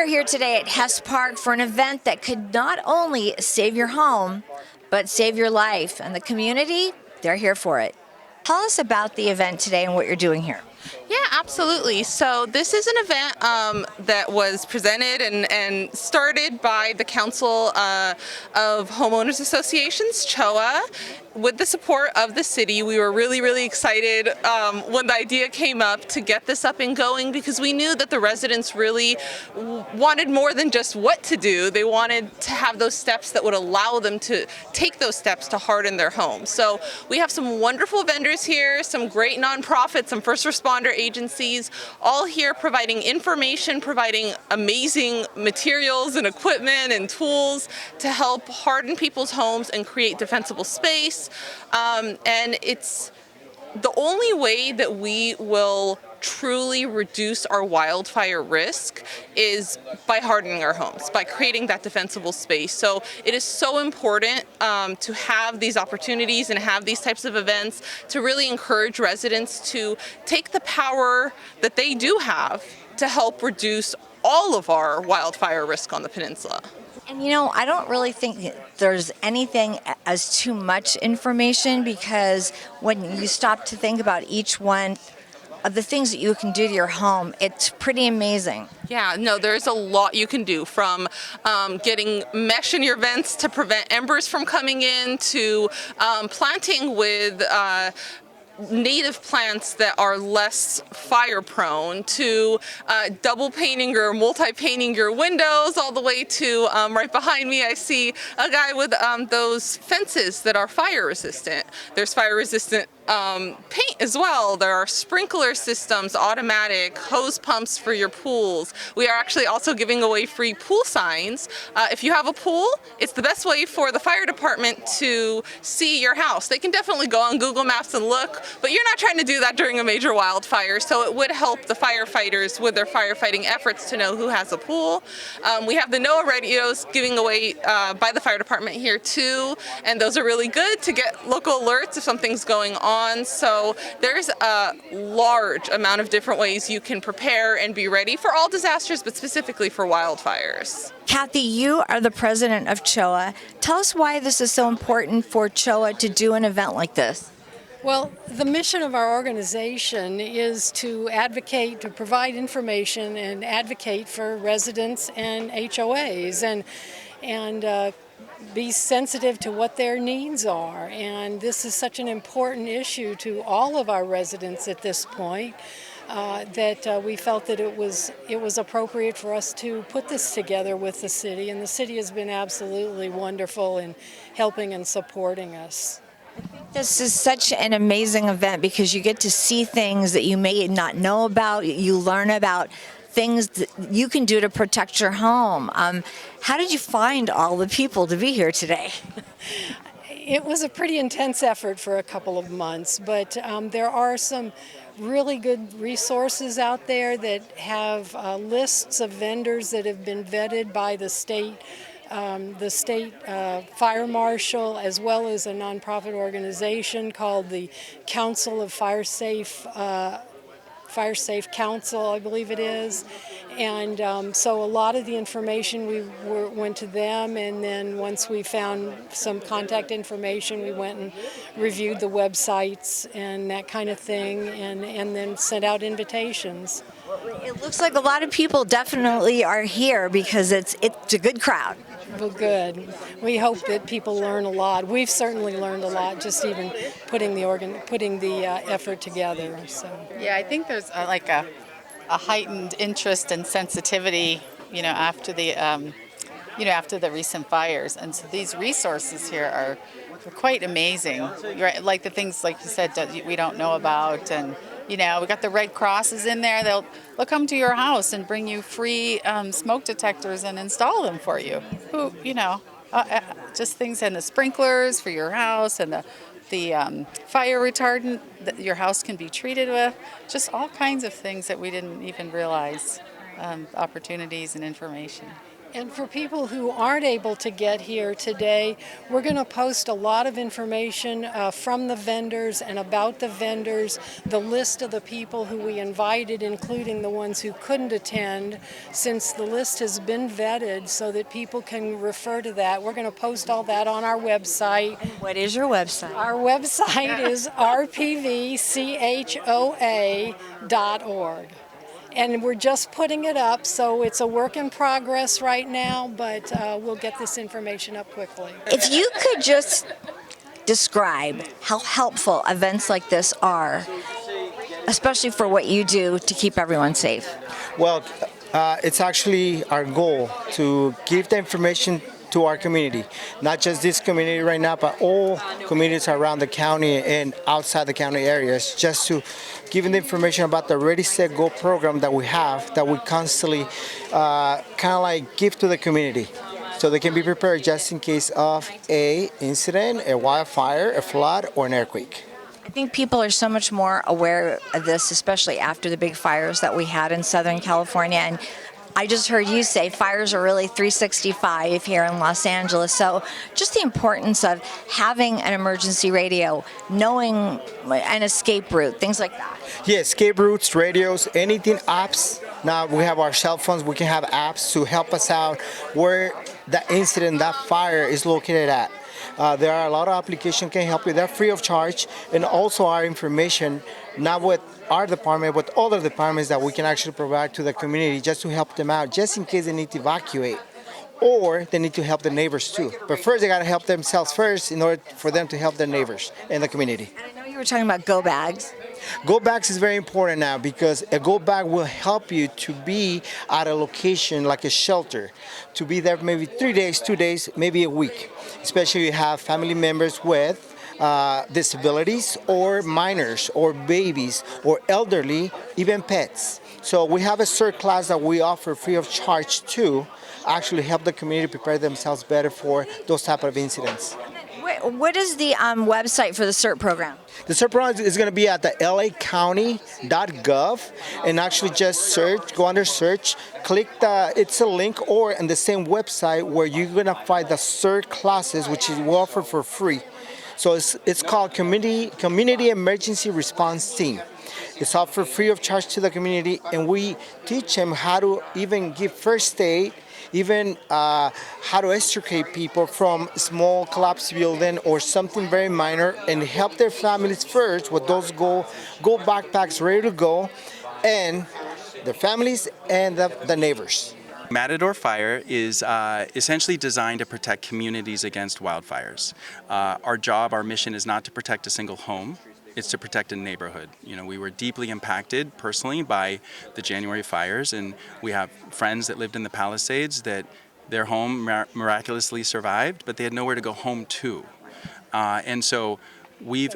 are here today at Hess Park for an event that could not only save your home, but save your life. And the community, they're here for it. Tell us about the event today and what you're doing here. Yeah, absolutely. So this is an event that was presented and started by the Council of Homeowners Associations, CHOA. With the support of the city, we were really excited when the idea came up to get this up and going, because we knew that the residents really wanted more than just what to do. They wanted to have those steps that would allow them to take those steps to harden their homes. So we have some wonderful vendors here, some great nonprofits, some first responder agencies, all here providing information, providing amazing materials and equipment and tools to help harden people's homes and create defensible space. And it's the only way that we will truly reduce our wildfire risk is by hardening our homes, by creating that defensible space. So it is so important to have these opportunities and have these types of events to really encourage residents to take the power that they do have to help reduce all of our wildfire risk on the peninsula. And you know, I don't really think there's anything as too much information, because when you stop to think about each one of the things that you can do to your home, it's pretty amazing. Yeah, no, there's a lot you can do, from getting mesh in your vents to prevent embers from coming in, to planting with native plants that are less fire prone, to double painting or multi-painting your windows, all the way to right behind me I see a guy with those fences that are fire resistant. There's fire resistant paint as well. There are sprinkler systems, automatic hose pumps for your pools. We are actually also giving away free pool signs. If you have a pool, it's the best way for the fire department to see your house. They can definitely go on Google Maps and look, but you're not trying to do that during a major wildfire, so it would help the firefighters with their firefighting efforts to know who has a pool. We have the NOAA radios giving away by the fire department here too, and those are really good to get local alerts if something's going on. So there's a large amount of different ways you can prepare and be ready for all disasters, but specifically for wildfires. Kathy, you are the president of CHOA. Tell us why this is so important for CHOA to do an event like this. Well, the mission of our organization is to advocate, to provide information and advocate for residents and HOAs and be sensitive to what their needs are. And this is such an important issue to all of our residents at this point that we felt that it was appropriate for us to put this together with the city. And the city has been absolutely wonderful in helping and supporting us. This is such an amazing event because you get to see things that you may not know about. You learn about things that you can do to protect your home. How did you find all the people to be here today? It was a pretty intense effort for a couple of months, but there are some really good resources out there that have lists of vendors that have been vetted by the state fire marshal, as well as a nonprofit organization called the Council of Fire Safe Council, I believe it is. And so a lot of the information went to them, and then once we found some contact information, we went and reviewed the websites and that kind of thing, and then sent out invitations. It looks like a lot of people definitely are here because it's a good crowd. Well, good. We hope that people learn a lot. We've certainly learned a lot just even putting the effort together. So. Yeah, I think there's a heightened interest and sensitivity, after the recent fires, and so these resources here are quite amazing. Right? Like the things, like you said, that we don't know about, and we got the Red Crosses in there. They'll come to your house and bring you free smoke detectors and install them for you. Just things, and the sprinklers for your house, and the fire retardant that your house can be treated with. Just all kinds of things that we didn't even realize, opportunities and information. And for people who aren't able to get here today, we're going to post a lot of information from the vendors and about the vendors, the list of the people who we invited, including the ones who couldn't attend, since the list has been vetted so that people can refer to that. We're going to post all that on our website. What is your website? Our website is rpvchoa.org. And we're just putting it up, so it's a work in progress right now, but we'll get this information up quickly. If you could just describe how helpful events like this are, especially for what you do to keep everyone safe. Well, it's actually our goal to give the information to our community, not just this community right now, but all communities around the county and outside the county areas, just to give them the information about the Ready, Set, Go program that we have, that we constantly kind of like give to the community, so they can be prepared just in case of a incident, a wildfire, a flood, or an earthquake. I think people are so much more aware of this, especially after the big fires that we had in Southern California. And I just heard you say fires are really 365 here in Los Angeles. So just the importance of having an emergency radio, knowing an escape route, things like that. Yeah, escape routes, radios, anything, apps. Now we have our cell phones, we can have apps to help us out where the incident, that fire is located at. There are a lot of applications can help you. They're free of charge, and also our information, not with our department, but other departments that we can actually provide to the community just to help them out, just in case they need to evacuate, or they need to help the neighbors too. But first, they got to help themselves first in order for them to help their neighbors and the community. And I know you were talking about go bags. Go bags is very important now, because a go bag will help you to be at a location like a shelter, to be there maybe 3 days, 2 days, maybe a week, especially if you have family members with disabilities or minors or babies or elderly, even pets. So we have a CERT class that we offer free of charge to actually help the community prepare themselves better for those type of incidents. What is the website for the CERT program? The CERT program is going to be at the lacounty.gov, and actually just search, go under search, click it's a link, or in the same website where you're going to find the CERT classes, which is we offer for free. So it's called Community Emergency Response Team. It's offered free of charge to the community, and we teach them how to even give first aid, even how to extricate people from small collapsed building or something very minor, and help their families first with those go backpacks ready to go, and their families and the neighbors. Matador Fire is essentially designed to protect communities against wildfires. Our job, our mission is not to protect a single home. It's to protect a neighborhood. You know, we were deeply impacted personally by the January fires, and we have friends that lived in the Palisades that their home miraculously survived, but they had nowhere to go home to. And so we've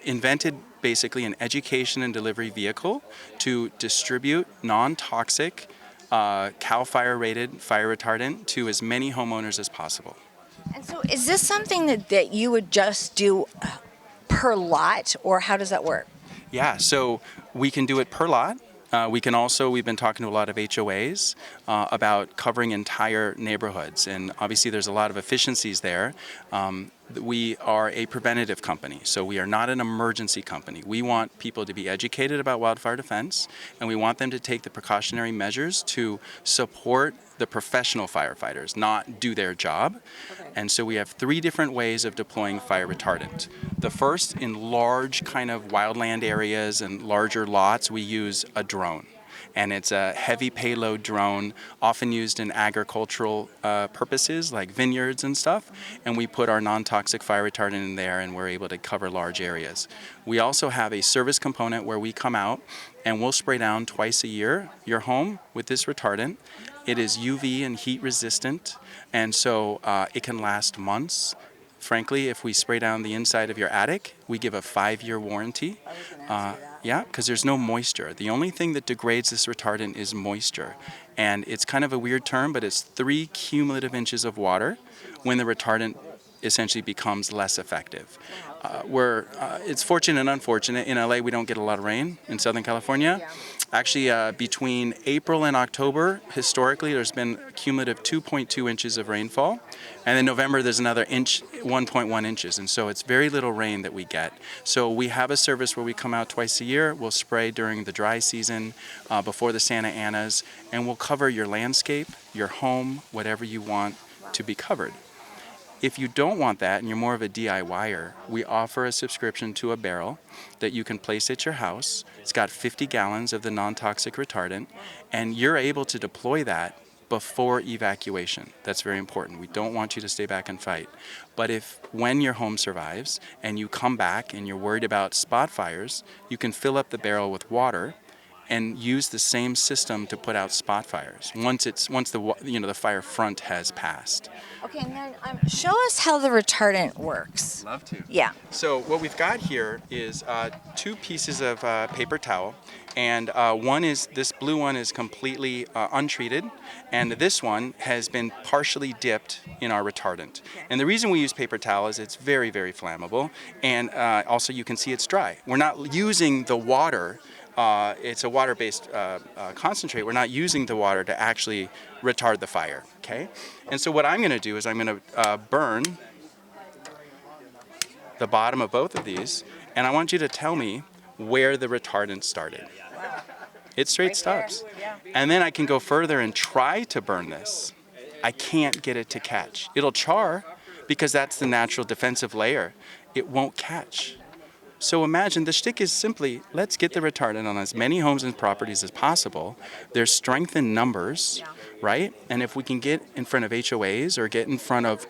invented basically an education and delivery vehicle to distribute non-toxic, CAL FIRE rated fire retardant to as many homeowners as possible. And so is this something that you would just do per lot, or how does that work? Yeah, so we can do it per lot. We've been talking to a lot of HOAs about covering entire neighborhoods, and obviously there's a lot of efficiencies there. We are a preventative company, so we are not an emergency company. We want people to be educated about wildfire defense, and we want them to take the precautionary measures to support the professional firefighters, not do their job. Okay. And so we have 3 different ways of deploying fire retardant. The first, in large kind of wildland areas and larger lots, we use a drone. And it's a heavy payload drone, often used in agricultural purposes like vineyards and stuff. And we put our non-toxic fire retardant in there, and we're able to cover large areas. We also have a service component where we come out and we'll spray down twice a year your home with this retardant. It is UV and heat resistant, and so it can last months. Frankly, if we spray down the inside of your attic, we give a 5-year warranty. Yeah, because there's no moisture. The only thing that degrades this retardant is moisture. And it's kind of a weird term, but it's 3 cumulative inches of water when the retardant essentially becomes less effective. It's fortunate and unfortunate. In LA, we don't get a lot of rain. In Southern California, Actually, between April and October, historically, there's been a cumulative 2.2 inches of rainfall. And in November, there's another 1.1 inches. And so it's very little rain that we get. So we have a service where we come out twice a year. We'll spray during the dry season, before the Santa Anas, and we'll cover your landscape, your home, whatever you want to be covered. If you don't want that and you're more of a DIYer, we offer a subscription to a barrel that you can place at your house. It's got 50 gallons of the non-toxic retardant, and you're able to deploy that before evacuation. That's very important. We don't want you to stay back and fight. But when your home survives and you come back and you're worried about spot fires, you can fill up the barrel with water and use the same system to put out spot fires once the fire front has passed. Okay, and then show us how the retardant works. Love to. Yeah. So what we've got here is 2 pieces of paper towel, and this blue one is completely untreated, and this one has been partially dipped in our retardant. And the reason we use paper towel is it's very, very flammable, and also you can see it's dry. We're not using the water. It's a water-based concentrate. We're not using the water to actually retard the fire, okay? And so what I'm going to do is I'm going to burn the bottom of both of these, and I want you to tell me where the retardant started. It straight stops. And then I can go further and try to burn this. I can't get it to catch. It'll char because that's the natural defensive layer. It won't catch. So imagine the shtick is simply, let's get the retardant on as many homes and properties as possible. There's strength in numbers, right? And if we can get in front of HOAs or get in front of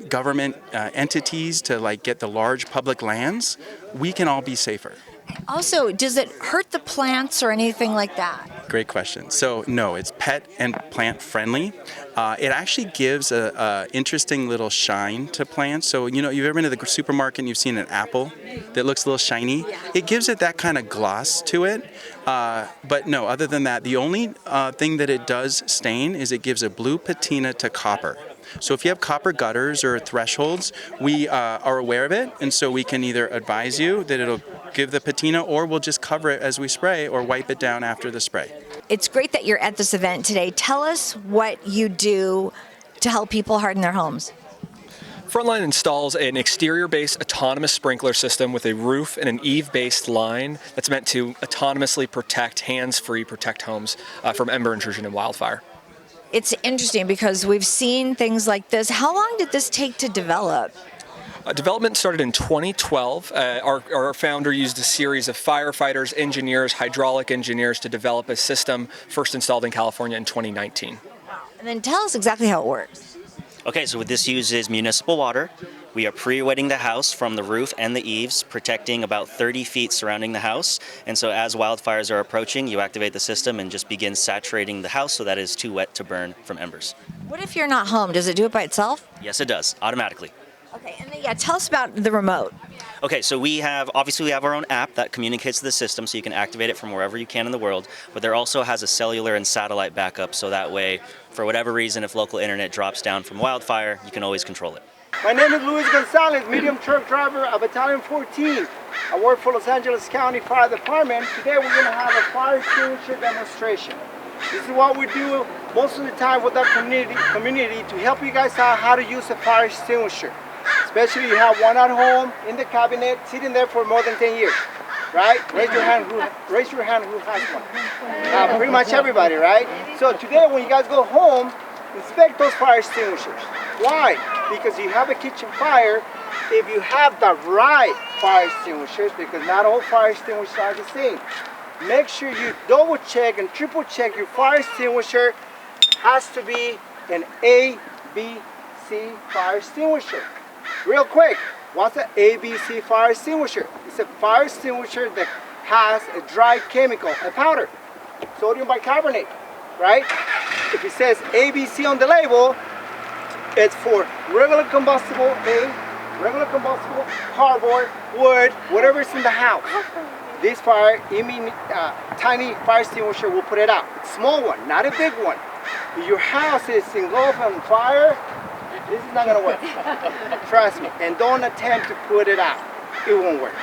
government entities to get the large public lands, we can all be safer. Also, does it hurt the plants or anything like that? Great question. So no, it's pet and plant friendly. It actually gives a interesting little shine to plants. So you've ever been to the supermarket and you've seen an apple that looks a little shiny? It gives it that kind of gloss to it. But no, other than that, the only thing that it does stain is it gives a blue patina to copper. So if you have copper gutters or thresholds, we are aware of it, and so we can either advise you that it'll give the patina, or we'll just cover it as we spray or wipe it down after the spray. It's great that you're at this event today. Tell us what you do to help people harden their homes. Frontline installs an exterior-based autonomous sprinkler system with a roof and an eave-based line that's meant to autonomously hands-free protect homes from ember intrusion and wildfire. It's interesting because we've seen things like this. How long did this take to develop? Development started in 2012. Our founder used a series of firefighters, engineers, hydraulic engineers to develop a system first installed in California in 2019. And then tell us exactly how it works. Okay, so this uses municipal water. We are pre-wetting the house from the roof and the eaves, protecting about 30 feet surrounding the house. And so as wildfires are approaching, you activate the system and just begin saturating the house so that it is too wet to burn from embers. What if you're not home? Does it do it by itself? Yes, it does, automatically. Okay, and then tell us about the remote. Okay, so we have our own app that communicates to the system so you can activate it from wherever you can in the world, but there also has a cellular and satellite backup, so that way, for whatever reason, if local internet drops down from wildfire, you can always control it. My name is Luis Gonzalez, medium truck driver of Battalion 14. I work for Los Angeles County Fire Department. Today we're going to have a fire extinguisher demonstration. This is what we do most of the time with our community to help you guys out how to use a fire extinguisher. Especially if you have one at home in the cabinet sitting there for more than 10 years, right? Raise your hand who has one. Pretty much everybody, right? So today when you guys go home, inspect those fire extinguishers. Why? Because you have a kitchen fire, if you have the right fire extinguishers, because not all fire extinguishers are the same, make sure you double check and triple check your fire extinguisher has to be an ABC fire extinguisher. Real quick, what's an ABC fire extinguisher? It's a fire extinguisher that has a dry chemical, a powder, sodium bicarbonate, right? If it says ABC on the label, it's for regular combustible regular combustible, cardboard, wood, whatever is in the house. This tiny fire extinguisher will put it out. Small one, not a big one. If your house is engulfed on fire, this is not gonna work. Trust me, and don't attempt to put it out. It won't work.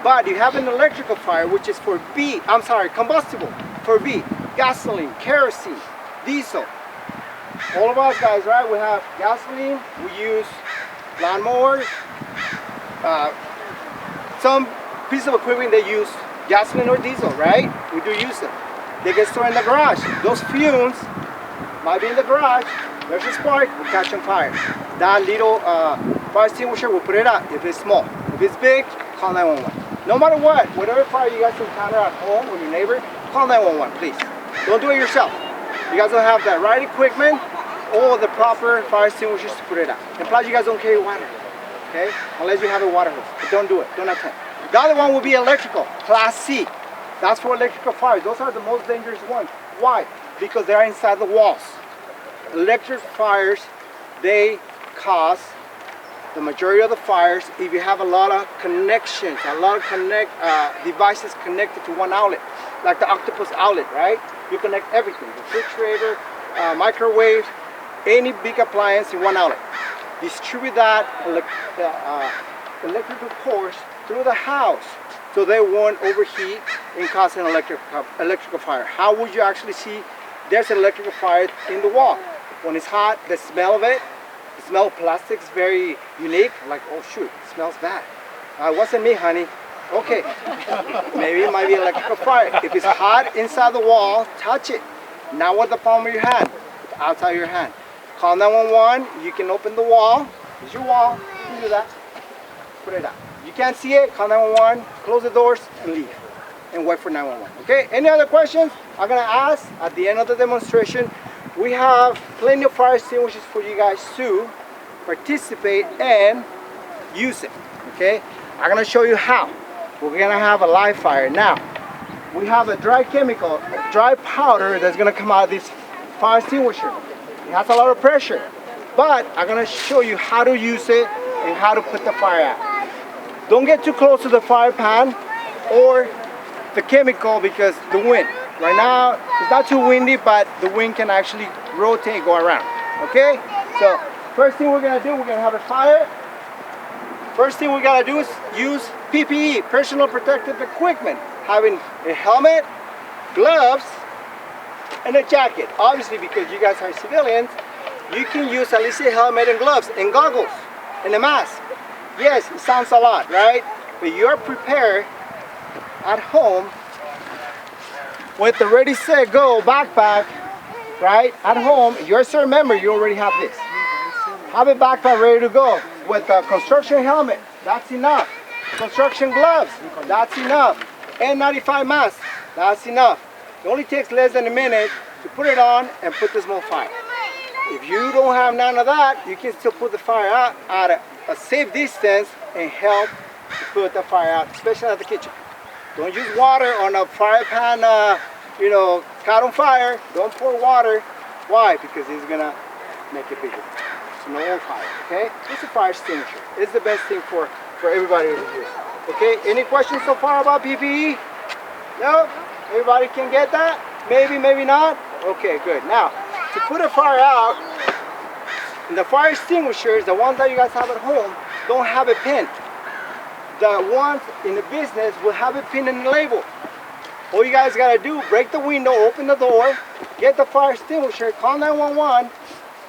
But you have an electrical fire, which is for B, I'm sorry, combustible, for B, gasoline, kerosene, diesel. All of us guys, right, we have gasoline, we use lawnmowers, some pieces of equipment they use gasoline or diesel, right? We do use them. They get stored in the garage. Those fumes might be in the garage. There's a spark, we catch on fire. That little fire extinguisher, we'll put it out if it's small. If it's big, call 911. No matter what, whatever fire you guys encounter at home with your neighbor, call 911, please. Don't do it yourself. You guys don't have the right equipment or the proper fire extinguishers to put it out. And plus, you guys don't carry water, okay? Unless you have a water hose. But don't do it. Don't attempt. The other one will be electrical, Class C. That's for electrical fires. Those are the most dangerous ones. Why? Because they're inside the walls. Electric fires, they cause the majority of the fires if you have a lot of connections, a lot of devices connected to one outlet, like the octopus outlet, right? You connect everything, refrigerator, microwave, any big appliance in one outlet. Distribute that electrical course through the house so they won't overheat and cause an electrical fire. How would you actually see there's an electrical fire in the wall? When it's hot, the smell of it, the smell of plastic is very unique. Like, oh shoot, it smells bad. It wasn't me, honey. Okay, maybe it might be electrical fire. If it's hot inside the wall, touch it. Not with the palm of your hand, outside your hand. Call 911, you can open the wall. Here's your wall, you can do that. Put it out. You can't see it, call 911, close the doors, and leave. And wait for 911, okay? Any other questions? I'm gonna ask at the end of the demonstration. We have plenty of fire extinguishers for you guys to participate and use it, okay? I'm gonna show you how. We're gonna have a live fire. Now, we have a dry chemical, a dry powder that's gonna come out of this fire extinguisher. It has a lot of pressure, but I'm gonna show you how to use it and how to put the fire out. Don't get too close to the fire pan or the chemical because the wind. Right now, it's not too windy, but the wind can actually rotate and go around, okay? So, first thing we're gonna do, we're gonna have a fire. First thing we gotta do is use PPE, personal protective equipment. Having a helmet, gloves, and a jacket. Obviously, because you guys are civilians, you can use at least a helmet and gloves and goggles and a mask. Yes, it sounds a lot, right? But you're prepared at home with the Ready, Set, Go backpack, right? At home, you're a certain member, you already have this. Have a backpack ready to go with a construction helmet, that's enough. Construction gloves, that's enough. N95 mask, that's enough. It only takes less than a minute to put it on and put the small fire. If you don't have none of that, you can still put the fire out at a safe distance and help to put the fire out, especially at the kitchen. Don't use water on a fire pan, caught on fire. Don't pour water. Why? Because it's gonna make it bigger. It's an old fire, okay? It's a fire extinguisher. It's the best thing for everybody to use. Okay, any questions so far about PPE? No? Everybody can get that? Maybe, maybe not? Okay, good. Now, to put a fire out, the fire extinguishers, the ones that you guys have at home, don't have a pin. The ones in the business will have a pin and a label. All you guys gotta do, break the window, open the door, get the fire extinguisher, call 911,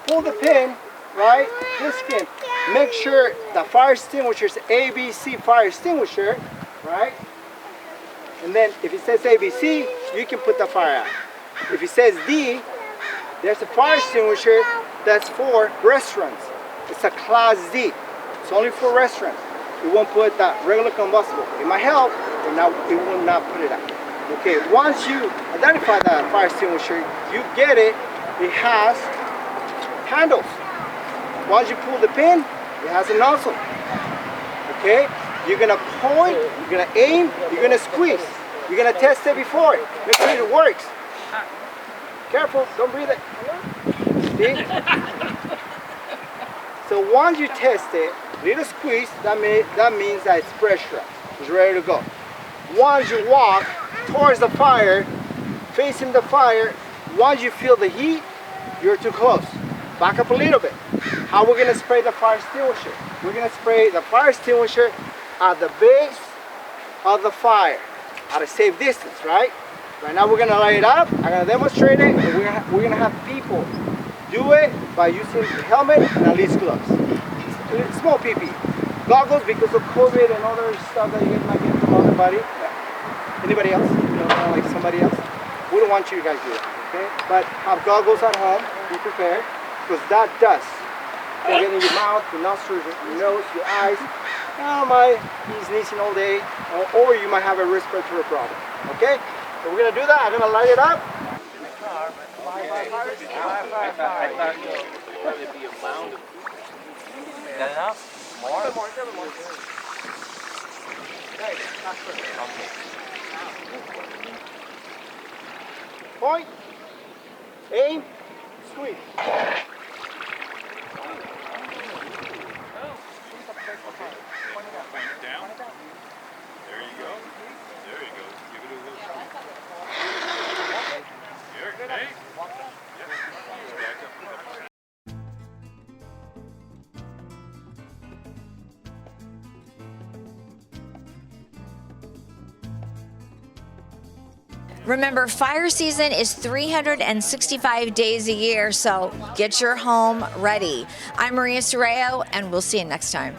pull the pin, right? This pin. Make sure the fire extinguisher is ABC fire extinguisher, right? And then if it says ABC, you can put the fire out. If it says D, there's a fire extinguisher that's for restaurants. It's a Class D. It's only for restaurants. It won't put that regular combustible. It might help, but it will not put it out. Okay, once you identify that fire extinguisher, you get it. It has handles. Once you pull the pin, it has a nozzle. Okay, you're gonna point, you're gonna aim, you're gonna squeeze. You're gonna test it before. Make sure it works. Careful, don't breathe it. See? So once you test it, little squeeze, that means that it's pressurized. It's ready to go. Once you walk towards the fire, facing the fire, once you feel the heat, you're too close. Back up a little bit. How we're gonna spray the fire extinguisher? We're gonna spray the fire extinguisher at the base of the fire at a safe distance, right? Right now we're gonna light it up. I'm gonna demonstrate it, and we're gonna have people do it by using the helmet and at least gloves. Small PP. Goggles because of COVID and other stuff that you guys might get from everybody. Yeah. Anybody else? You know, kind of like somebody else? We don't want you guys to do it, okay? But have goggles at home. Be prepared, because that dust can get in your mouth, your nostrils, your nose, your eyes. He's sneezing all day, or you might have a respiratory problem. Okay? So we're gonna do that. I'm gonna light it up. That enough? More? Point, aim, squeeze. Down. There you go. There you go. Give it a little squeeze. Here, hey. Yep. Back up. Remember, fire season is 365 days a year, so get your home ready. I'm Maria Serrao, and we'll see you next time.